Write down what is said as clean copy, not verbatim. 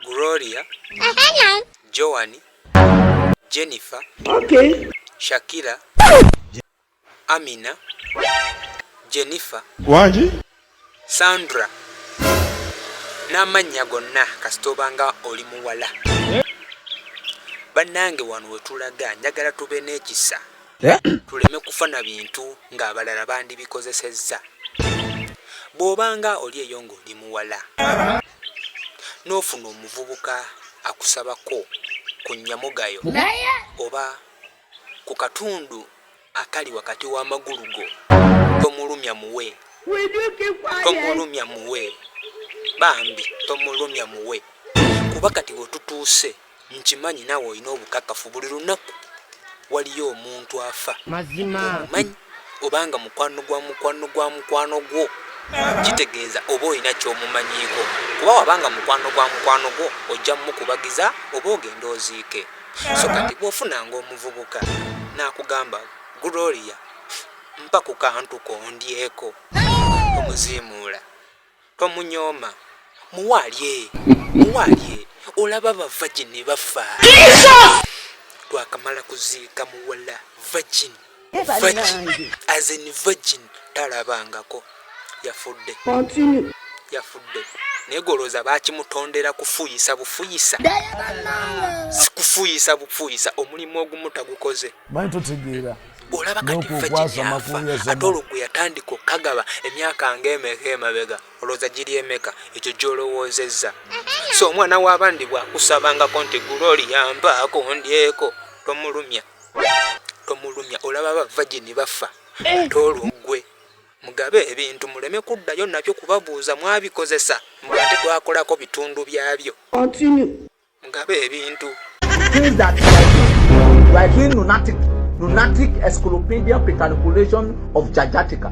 Gloria, Joan, Jennifer, Shakira, Amina, Jennifer, Sandra, n'amannya gonna kasitoba nga oli muwala. Bannange wano we tulaga njagala tube n'ekisa tuleme kufana bintu ng'abalala bandibikozesezza. Bw'obanga oli eyo ng'oli muwala n'ofuna omuvubuka akusabako ku nnyamugayo oba ku katundu akali wakati w'amagulu go, tomulumya muwe. Tomulumya muwe bambi, tomulumya muwe, kuba kati wetutuuse nkimanyi naawe olina obukakafu buli lunaku waliyo omuntu afa omumanyi obanga mukwano gwa gwo kitegeeza oba olina ky'omumanyiiko, kuba wabanga mukwano gwo ojja mukubagiza oba ogenda oziike. So kati bw'ofunanga omuvubuka n'akugamba Gloria mpa ku kantu kondyeko, omuziimuula, tomunyooma, muwaalye. Olaba bavagini bafa twakamala kuziika muwala virgin as in virgin talabangako, yafudde naye golooza baakimutondera kufuuyisa bufuyisa, sikufuuyisa bufuyisa, omulimu ogumu tagukoze. Olaba kati virgin yafa ate olwo gwe yatandika okukagaba emyaka ng'emeka emabega, olowooza giri emeka, ekyo gy'olowoozezza. So omwana w'abandi bw'akusabangako nti Gloria mpaako ndyeko, tomulumya. Olaba bavagini bafa ate olwo gwe mugabe ebintu muleme kuddayo nabyo kubabuuza mwabikozesa nga ate twakolako bitundu byabyo. Mugabe ebintu. Lunatic encyclopedia pecanculation of Jajatica.